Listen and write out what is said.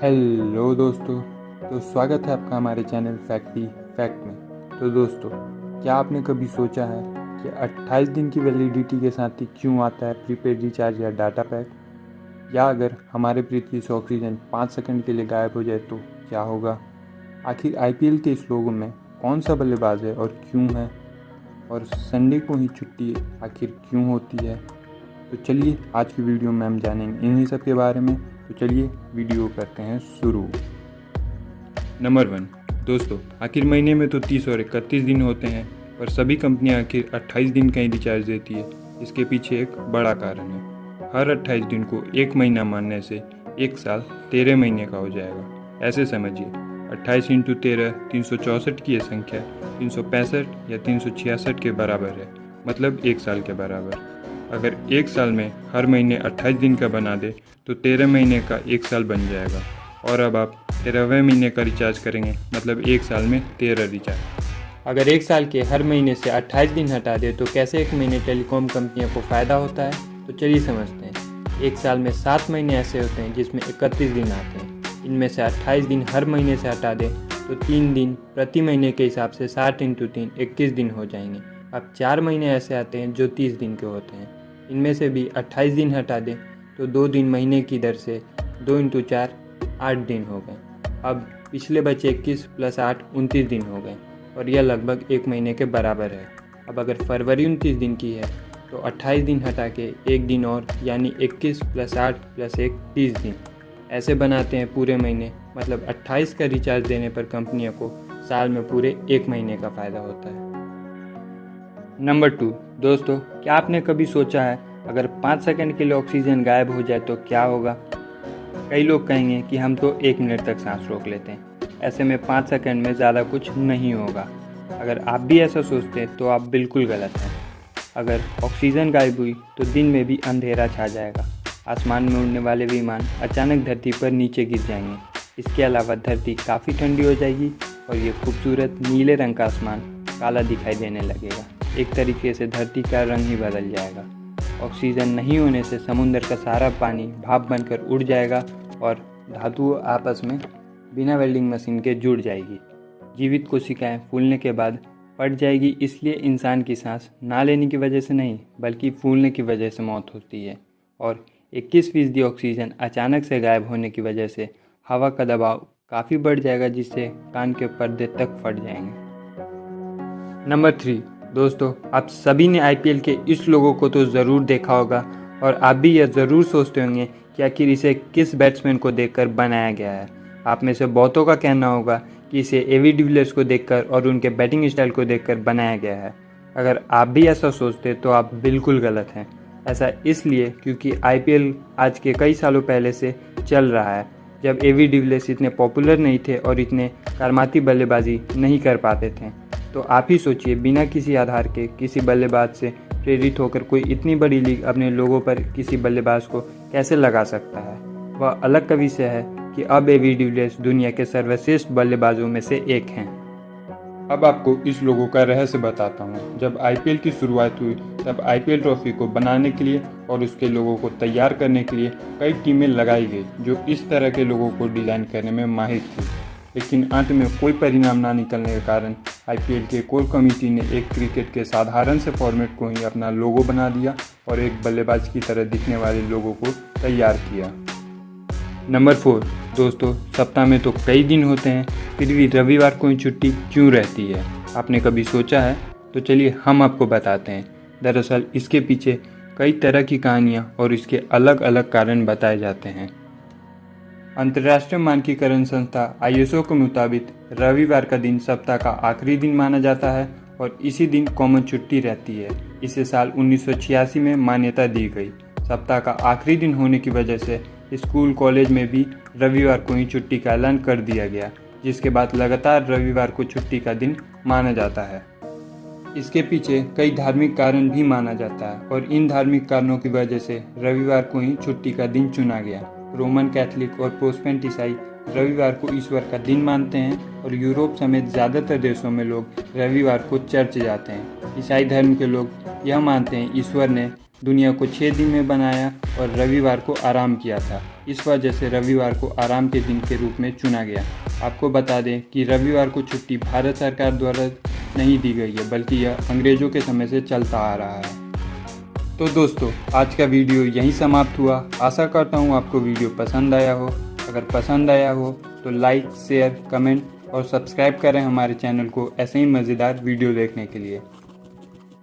Hello दोस्तों। तो स्वागत है आपका हमारे चैनल फैक्टी फैक्ट में। तो दोस्तों, क्या आपने कभी सोचा है कि 28 दिन की वैलिडिटी के साथ ही क्यों आता है प्रीपेड रिचार्ज या डाटा पैक? या अगर हमारे पृथ्वी से ऑक्सीजन 5 सेकंड के लिए गायब हो जाए तो क्या होगा? आखिर आईपीएल के इस लोगों में कौन सा बल्लेबाज है और क्यों है? और संडे को ही छुट्टी आखिर क्यों होती है? तो चलिए आज की वीडियो में हम जानेंगे इन्हीं सब के बारे में। तो चलिए वीडियो करते हैं शुरू। नंबर 1 दोस्तों, आखिर महीने में तो 30 और 31 दिन होते हैं, पर सभी कंपनियां आखिर 28 दिन का ही रिचार्ज देती है। इसके पीछे एक बड़ा कारण है। हर 28 दिन को एक महीना मानने से एक साल 13 महीने का हो जाएगा। ऐसे समझिए, 28 इंटू 13 364 की यह संख्या 365 या 366 के बराबर है, मतलब एक साल के बराबर। अगर एक साल में हर महीने 28 दिन का बना दे तो 13 महीने का एक साल बन जाएगा। और अब आप 13वें महीने का रिचार्ज करेंगे, मतलब एक साल में 13 रिचार्ज। अगर एक साल के हर महीने से 28 दिन हटा दे तो कैसे एक महीने टेलीकॉम कंपनियों को फ़ायदा होता है? तो चलिए समझते हैं। एक साल में 7 महीने ऐसे होते हैं जिसमें 31 दिन आते हैं। इनमें से 28 दिन हर महीने से हटा दें तो 3 दिन प्रति महीने के हिसाब से 60 इंटू 3 21 दिन हो जाएंगे। अब 4 महीने ऐसे आते हैं जो 30 दिन के होते हैं। इनमें से भी 28 दिन हटा दें तो 2 दिन महीने की दर से 2 इंटू 4 8 दिन हो गए। अब पिछले बचे 21 + 8 29 दिन हो गए और यह लगभग एक महीने के बराबर है। अब अगर फरवरी 29 दिन की है तो 28 दिन हटा के एक दिन और, यानी 21 + 8 + 1 30 दिन ऐसे बनाते हैं पूरे महीने। मतलब 28 का रिचार्ज देने पर कंपनियों को साल में पूरे एक महीने का फ़ायदा होता है। नंबर 2 दोस्तों, क्या आपने कभी सोचा है अगर 5 सेकंड के लिए ऑक्सीजन गायब हो जाए तो क्या होगा? कई लोग कहेंगे कि हम तो 1 मिनट तक सांस रोक लेते हैं, ऐसे में 5 सेकंड में ज़्यादा कुछ नहीं होगा। अगर आप भी ऐसा सोचते हैं तो आप बिल्कुल गलत हैं। अगर ऑक्सीजन गायब हुई तो दिन में भी अंधेरा छा जाएगा, आसमान में उड़ने वाले विमान अचानक धरती पर नीचे गिर जाएंगे। इसके अलावा धरती काफ़ी ठंडी हो जाएगी और ये खूबसूरत नीले रंग का आसमान काला दिखाई देने लगेगा। एक तरीके से धरती का रंग ही बदल जाएगा। ऑक्सीजन नहीं होने से समुद्र का सारा पानी भाप बनकर उड़ जाएगा और धातुओं आपस में बिना वेल्डिंग मशीन के जुड़ जाएगी। जीवित कोशिकाएं फूलने के बाद फट जाएगी। इसलिए इंसान की सांस ना लेने की वजह से नहीं, बल्कि फूलने की वजह से मौत होती है। और 21% ऑक्सीजन अचानक से गायब होने की वजह से हवा का दबाव काफ़ी बढ़ जाएगा, जिससे कान के पर्दे तक फट जाएंगे। नंबर 3 दोस्तों, आप सभी ने आईपीएल के इस लोगों को तो ज़रूर देखा होगा और आप भी यह ज़रूर सोचते होंगे कि आखिर इसे किस बैट्समैन को देखकर बनाया गया है। आप में से बहुतों का कहना होगा कि इसे एवी डिविलियर्स को देखकर और उनके बैटिंग स्टाइल को देखकर बनाया गया है। अगर आप भी ऐसा सोचते तो आप बिल्कुल गलत हैं। ऐसा इसलिए क्योंकि आईपीएल आज के कई सालों पहले से चल रहा है, जब एवी डिविलियर्स इतने पॉपुलर नहीं थे और इतने करामाती बल्लेबाजी नहीं कर पाते थे। तो आप ही सोचिए, बिना किसी आधार के किसी बल्लेबाज से प्रेरित होकर कोई इतनी बड़ी लीग अपने लोगों पर किसी बल्लेबाज को कैसे लगा सकता है? वह अलग का विषय है कि अब एवी डिविलियर्स दुनिया के सर्वश्रेष्ठ बल्लेबाजों में से एक हैं। अब आपको इस लोगों का रहस्य बताता हूँ। जब आईपीएल की शुरुआत हुई तब आईपीएल ट्रॉफी को बनाने के लिए और उसके लोगों को तैयार करने के लिए कई टीमें लगाई गई जो इस तरह के लोगों को डिज़ाइन करने में माहिर थी। लेकिन अंत में कोई परिणाम ना निकलने के कारण आईपीएल के कोर कमेटी ने एक क्रिकेट के साधारण से फॉर्मेट को ही अपना लोगो बना दिया और एक बल्लेबाज की तरह दिखने वाले लोगों को तैयार किया। नंबर 4 दोस्तों, सप्ताह में तो कई दिन होते हैं, फिर भी रविवार को ही छुट्टी क्यों रहती है? आपने कभी सोचा है? तो चलिए हम आपको बताते हैं। दरअसल इसके पीछे कई तरह की कहानियाँ और इसके अलग अलग कारण बताए जाते हैं। अंतर्राष्ट्रीय मानकीकरण संस्था आईएसओ के मुताबिक रविवार का दिन सप्ताह का आखिरी दिन माना जाता है और इसी दिन कॉमन छुट्टी रहती है। इसे साल 1986 में मान्यता दी गई। सप्ताह का आखिरी दिन होने की वजह से स्कूल कॉलेज में भी रविवार को ही छुट्टी का ऐलान कर दिया गया, जिसके बाद लगातार रविवार को छुट्टी का दिन माना जाता है। इसके पीछे कई धार्मिक कारण भी माना जाता है और इन धार्मिक कारणों की वजह से रविवार को ही छुट्टी का दिन चुना गया। रोमन कैथोलिक और प्रोटेस्टेंट ईसाई रविवार को ईश्वर का दिन मानते हैं और यूरोप समेत ज़्यादातर देशों में लोग रविवार को चर्च जाते हैं। ईसाई धर्म के लोग यह मानते हैं ईश्वर ने दुनिया को 6 दिन में बनाया और रविवार को आराम किया था, इस वजह से रविवार को आराम के दिन के रूप में चुना गया। आपको बता दें कि रविवार को छुट्टी भारत सरकार द्वारा नहीं दी गई है, बल्कि यह अंग्रेज़ों के समय से चलता आ रहा है। तो दोस्तों, आज का वीडियो यहीं समाप्त हुआ। आशा करता हूँ आपको वीडियो पसंद आया हो। अगर पसंद आया हो तो लाइक, शेयर, कमेंट और सब्सक्राइब करें हमारे चैनल को ऐसे ही मज़ेदार वीडियो देखने के लिए।